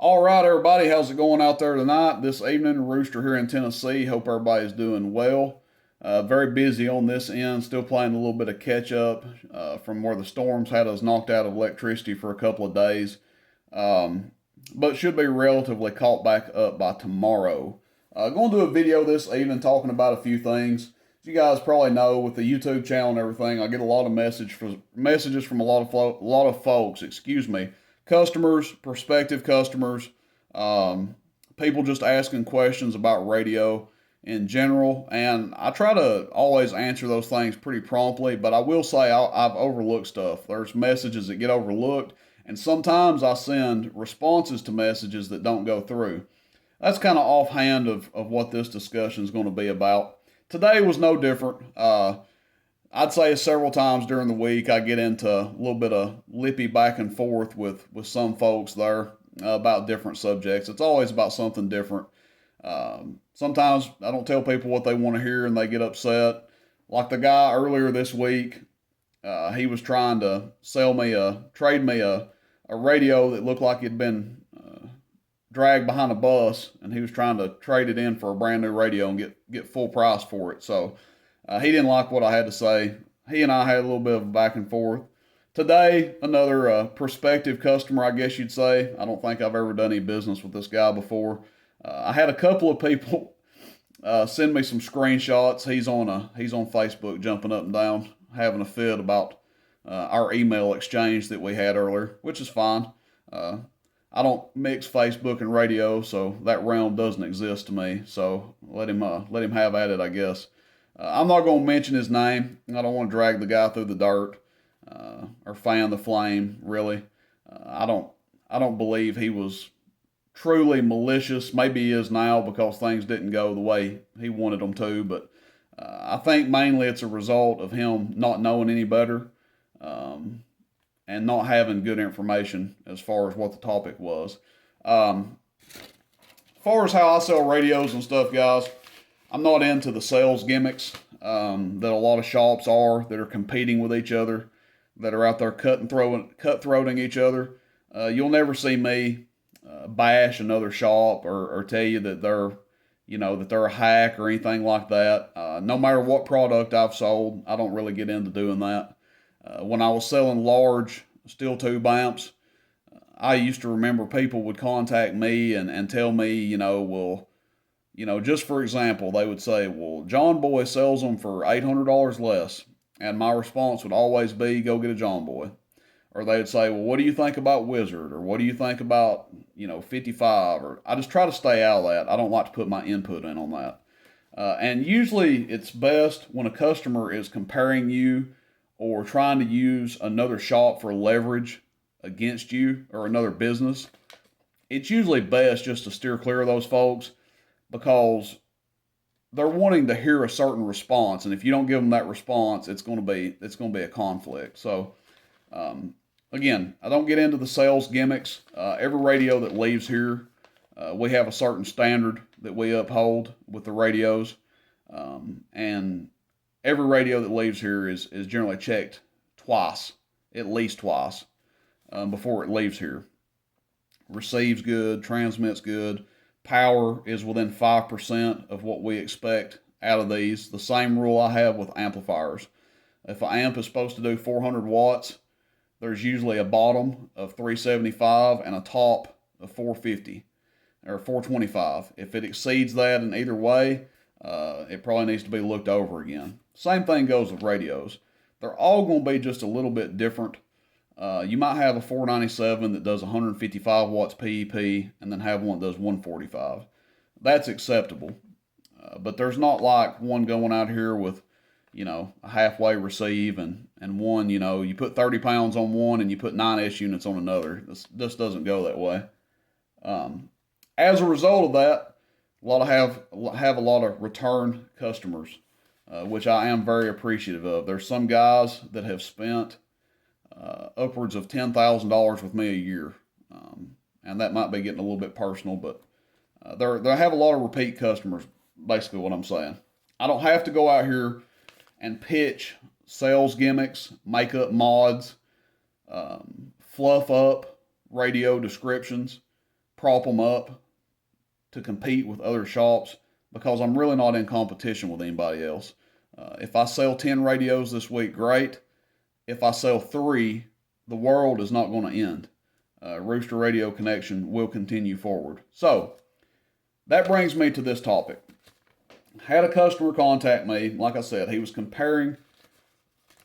All right, everybody, how's it going out there tonight? This evening, Rooster here in Tennessee. Hope everybody's doing well. Very busy on this end, still playing a little bit of catch up from where the storms had us knocked out of electricity for a couple of days. Um, but should be relatively caught back up by tomorrow. Going to do a video this evening talking about a few things. As you guys probably know, with the YouTube channel and everything, I get a lot of messages from a lot of folks. Excuse me, customers, prospective customers, people just asking questions about radio in general, and I try to always answer those things pretty promptly. But I will say I've overlooked stuff. There's messages that get overlooked, and sometimes I send responses to messages that don't go through. That's kind of offhand of what this discussion is going to be about. Today was no different. I'd say several times during the week I get into a little bit of lippy back and forth with some folks there about different subjects. It's always about something different. Sometimes I don't tell people what they want to hear and they get upset. Like the guy earlier this week, he was trying to trade me a radio that looked like it'd been dragged behind a bus, and he was trying to trade it in for a brand new radio and get full price for it. So he didn't like what I had to say. He and I had a little bit of a back and forth. Today, another prospective customer, I guess you'd say. I don't think I've ever done any business with this guy before. I had a couple of people send me some screenshots. He's on Facebook, jumping up and down, having a fit about our email exchange that we had earlier, which is fine. I don't mix Facebook and radio, so that realm doesn't exist to me. So let him have at it, I guess. I'm not going to mention his name. I don't want to drag the guy through the dirt or fan the flame. Really, I don't believe he was truly malicious. Maybe he is now because things didn't go the way he wanted them to. But I think mainly it's a result of him not knowing any better. And not having good information as far as what the topic was. As far as how I sell radios and stuff, guys, I'm not into the sales gimmicks that a lot of shops are that are competing with each other, that are out there cutthroating each other. You'll never see me bash another shop or tell you that they're a hack or anything like that. No matter what product I've sold, I don't really get into doing that. When I was selling large steel tube amps, I used to remember people would contact me and tell me, just for example, they would say, well, John Boy sells them for $800 less. And my response would always be, go get a John Boy. Or they'd say, well, what do you think about Wizard? Or what do you think about, 55? Or I just try to stay out of that. I don't like to put my input in on that. And usually it's best when a customer is comparing you or trying to use another shop for leverage against you or another business. It's usually best just to steer clear of those folks because they're wanting to hear a certain response, and if you don't give them that response, it's going to be a conflict. So, again, I don't get into the sales gimmicks. Every radio that leaves here, we have a certain standard that we uphold with the radios, and every radio that leaves here is generally checked twice, at least twice, before it leaves here. Receives good, transmits good. Power is within 5% of what we expect out of these. The same rule I have with amplifiers. If an amp is supposed to do 400 watts, there's usually a bottom of 375 and a top of 450 or 425. If it exceeds that in either way, it probably needs to be looked over again. Same thing goes with radios. They're all going to be just a little bit different. You might have a 497 that does 155 watts PEP and then have one that does 145. That's acceptable. But there's not like one going out here with, a halfway receive and one, you put 30 pounds on one and you put 9S units on another. This doesn't go that way. As a result of that, have a lot of return customers, which I am very appreciative of. There's some guys that have spent upwards of $10,000 with me a year, and that might be getting a little bit personal, but they have a lot of repeat customers. Basically, what I'm saying, I don't have to go out here and pitch sales gimmicks, make up mods, fluff up radio descriptions, prop them up to compete with other shops because I'm really not in competition with anybody else. If I sell 10 radios this week, great. If I sell 3, the world is not going to end. Rooster Radio Connection will continue forward. So, that brings me to this topic. Had a customer contact me. Like I said, he was comparing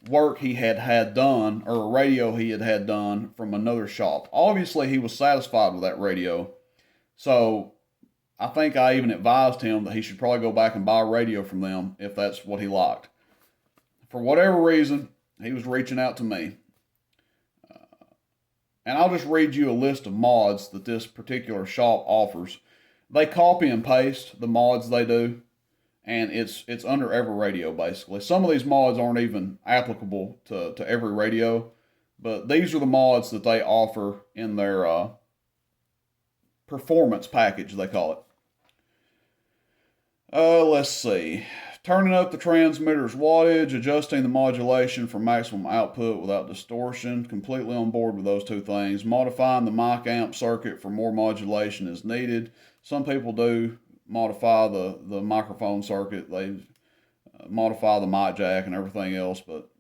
work he had done, or a radio he had done from another shop. Obviously, he was satisfied with that radio. So, I think I even advised him that he should probably go back and buy a radio from them if that's what he liked. For whatever reason, he was reaching out to me. And I'll just read you a list of mods that this particular shop offers. They copy and paste the mods they do, and it's under every radio, basically. Some of these mods aren't even applicable to every radio, but these are the mods that they offer in their performance package, they call it. Let's see. Turning up the transmitter's wattage, adjusting the modulation for maximum output without distortion. Completely on board with those two things. Modifying the mic amp circuit for more modulation is needed. Some people do modify the microphone circuit. They modify the mic jack and everything else, but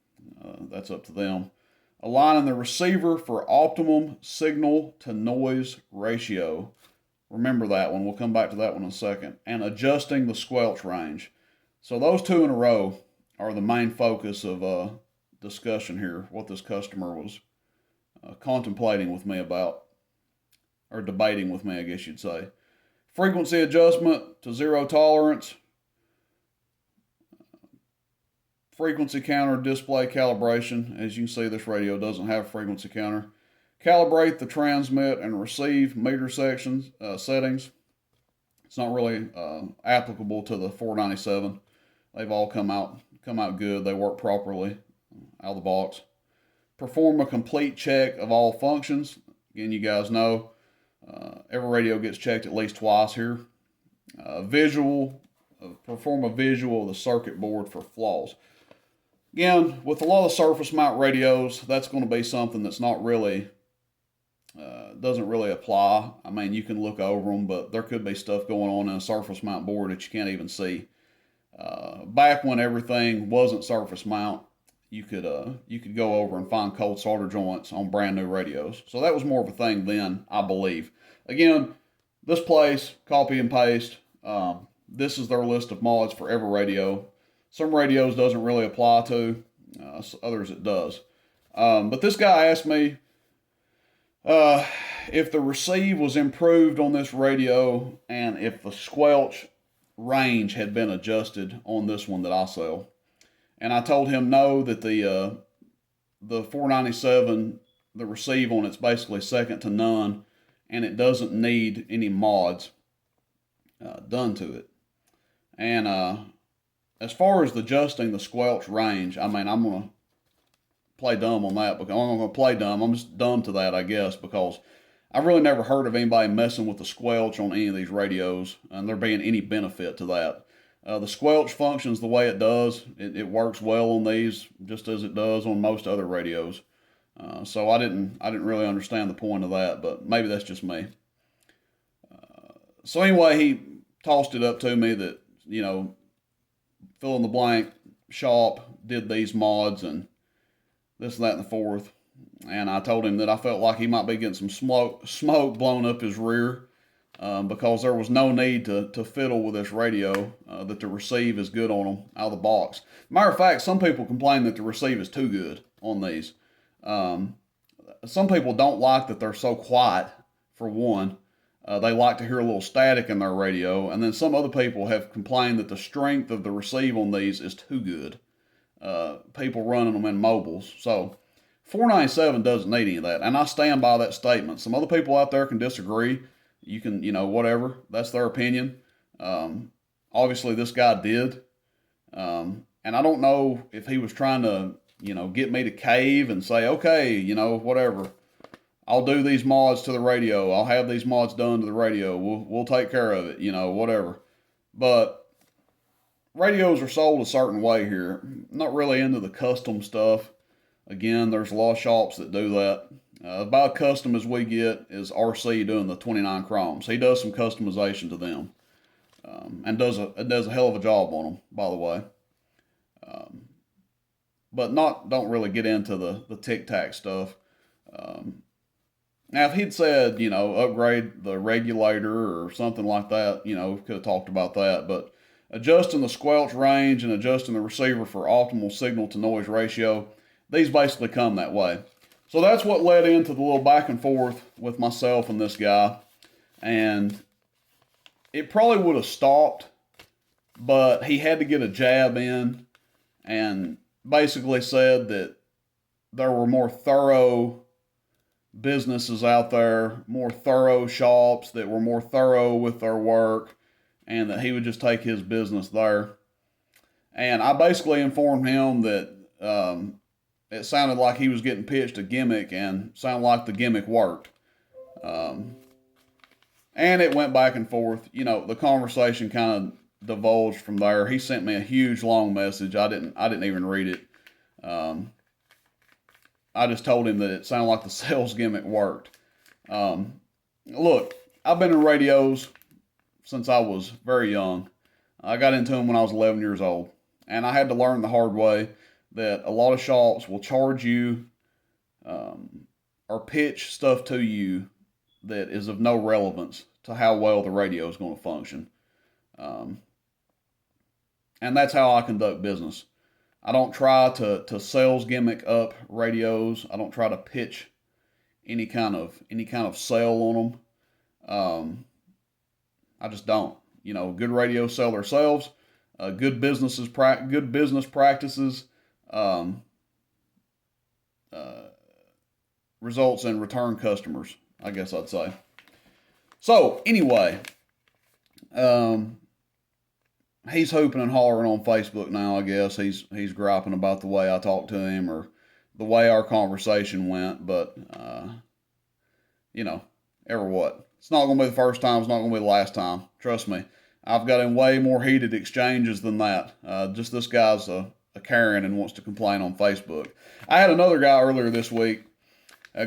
that's up to them. Aligning the receiver for optimum signal to noise ratio. Remember that one. We'll come back to that one in a second. And adjusting the squelch range. So those two in a row are the main focus of discussion here, what this customer was contemplating with me about, or debating with me, I guess you'd say. Frequency adjustment to 0 tolerance. Frequency counter display calibration. As you can see, this radio doesn't have a frequency counter. Calibrate the transmit and receive meter settings. It's not really applicable to the 497. They've all come out good. They work properly out of the box. Perform a complete check of all functions. Again, you guys know every radio gets checked at least twice here. Perform a visual of the circuit board for flaws. Again, with a lot of surface mount radios, that's going to be something that's not really doesn't really apply. I mean, you can look over them, but there could be stuff going on in a surface mount board that you can't even see. Back when everything wasn't surface mount, you could go over and find cold solder joints on brand new radios. So that was more of a thing then, I believe. Again, this place, copy and paste. This is their list of mods for every radio. Some radios doesn't really apply to, others it does. But this guy asked me if the receive was improved on this radio and if the squelch range had been adjusted on this one that I sell. And I told him no, that the 497, the receive on it's basically second to none, and it doesn't need any mods done to it. And as far as adjusting the squelch range, I mean, I'm going to play dumb on that, because I'm not going to play dumb. I'm just dumb to that, I guess, because I've really never heard of anybody messing with the squelch on any of these radios, and there being any benefit to that. The squelch functions the way it does. It works well on these, just as it does on most other radios. So I didn't really understand the point of that, but maybe that's just me. So anyway, he tossed it up to me that, you know, fill in the blank shop did these mods and this, that, and the fourth. And I told him that I felt like he might be getting some smoke blown up his rear, because there was no need to fiddle with this radio, that the receive is good on them out of the box. Matter of fact, some people complain that the receive is too good on these. Some people don't like that they're so quiet, for one. They like to hear a little static in their radio. And then some other people have complained that the strength of the receive on these is too good. People running them in mobiles. So 497 doesn't need any of that. And I stand by that statement. Some other people out there can disagree. You can, whatever. That's their opinion. Obviously, this guy did. And I don't know if he was trying to, get me to cave and say, okay, whatever. I'll do these mods to the radio. I'll have these mods done to the radio. We'll take care of it, whatever. But radios are sold a certain way here. I'm not really into the custom stuff. Again, there's a lot of shops that do that. About custom as we get is RC doing the 29 chromes. He does some customization to them, and does a hell of a job on them, by the way. But don't really get into the tic tac stuff. Now, if he'd said, upgrade the regulator or something like that, could have talked about that. But adjusting the squelch range and adjusting the receiver for optimal signal to noise ratio, these basically come that way. So that's what led into the little back and forth with myself and this guy. And it probably would have stopped, but he had to get a jab in and basically said that there were more thorough businesses out there, more thorough shops that were more thorough with their work, and that he would just take his business there. And I basically informed him that it sounded like he was getting pitched a gimmick and sounded like the gimmick worked. And it went back and forth. The conversation kind of divulged from there. He sent me a huge long message. I didn't even read it. I just told him that it sounded like the sales gimmick worked. Look, I've been in radios since I was very young. I got into them when I was 11 years old. And I had to learn the hard way that a lot of shops will charge you or pitch stuff to you that is of no relevance to how well the radio is going to function. And that's how I conduct business. I don't try to sales gimmick up radios. I don't try to pitch any kind of sale on them. I just don't. Good radios sell themselves. Good business practices results in return customers, I guess I'd say. So anyway, he's hooping and hollering on Facebook now, I guess. He's griping about the way I talked to him or the way our conversation went, but, ever what. It's not going to be the first time. It's not going to be the last time. Trust me. I've got in way more heated exchanges than that. Just this guy's a Karen and wants to complain on Facebook. I had another guy earlier this week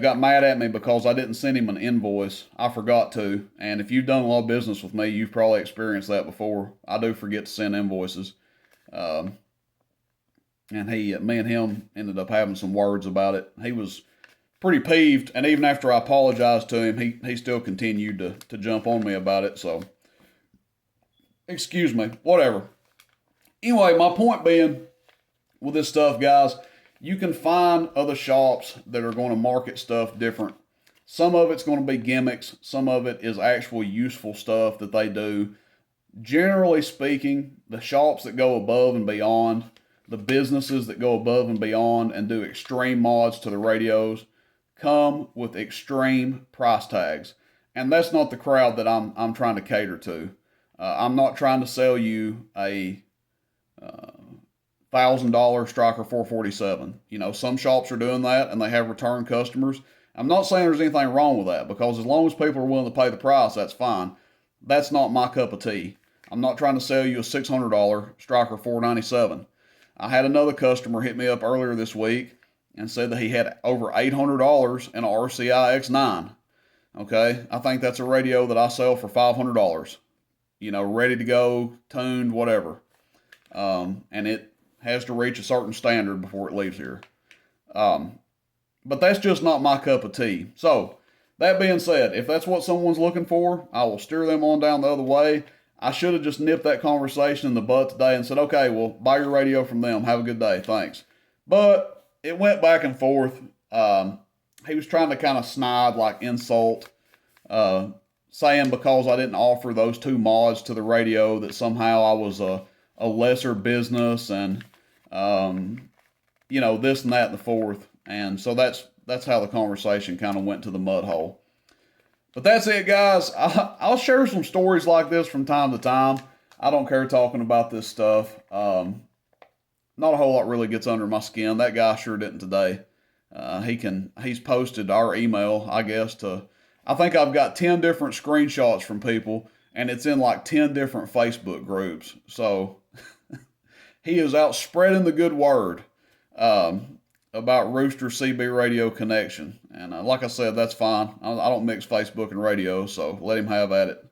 got mad at me because I didn't send him an invoice. I forgot to. And if you've done a lot of business with me, you've probably experienced that before. I do forget to send invoices. And me and him ended up having some words about it. He was pretty peeved. And even after I apologized to him, he still continued to jump on me about it. So, excuse me, whatever. Anyway, my point being with this stuff, guys, you can find other shops that are going to market stuff different. Some of it's going to be gimmicks. Some of it is actual useful stuff that they do. Generally speaking, the shops that go above and beyond, the businesses that go above and beyond and do extreme mods to the radios come with extreme price tags. And that's not the crowd that I'm trying to cater to. I'm not trying to sell you a $1,000 Striker 447. Some shops are doing that and they have return customers. I'm not saying there's anything wrong with that, because as long as people are willing to pay the price, that's fine. That's not my cup of tea. I'm not trying to sell you a $600 Striker 497. I had another customer hit me up earlier this week and said that he had over $800 in an RCI X9. Okay, I think that's a radio that I sell for $500. Ready to go, tuned, whatever. And it has to reach a certain standard before it leaves here. But that's just not my cup of tea. So, that being said, if that's what someone's looking for, I will steer them on down the other way. I should have just nipped that conversation in the butt today and said, okay, well, buy your radio from them. Have a good day. Thanks. But it went back and forth. He was trying to kind of snide, like insult, saying because I didn't offer those two mods to the radio that somehow I was a lesser business and, this and that and the fourth. And so that's how the conversation kind of went to the mud hole. But that's it, guys. I'll share some stories like this from time to time. I don't care talking about this stuff. Not a whole lot really gets under my skin. That guy sure didn't today. He's posted our email, I guess, I think I've got 10 different screenshots from people, and it's in like 10 different Facebook groups. So he is out spreading the good word. about Rooster CB radio connection. And like I said, that's fine. I don't mix Facebook and radio, so let him have at it.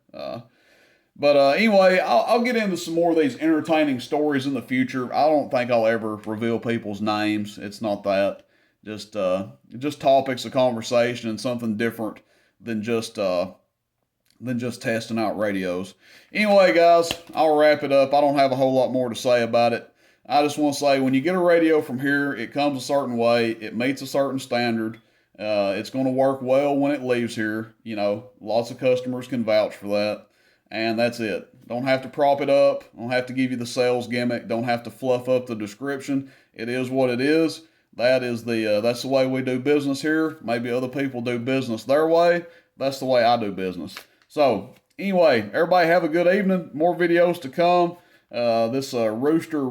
But anyway, I'll get into some more of these entertaining stories in the future. I don't think I'll ever reveal people's names. It's not that. Just topics of conversation and something different than just testing out radios. Anyway, guys, I'll wrap it up. I don't have a whole lot more to say about it. I just want to say when you get a radio from here, it comes a certain way. It meets a certain standard. It's going to work well when it leaves here. You know, lots of customers can vouch for that. And that's it. Don't have to prop it up. Don't have to give you the sales gimmick. Don't have to fluff up the description. It is what it is. That's the way we do business here. Maybe other people do business their way. That's the way I do business. So anyway, everybody have a good evening. More videos to come. This Rooster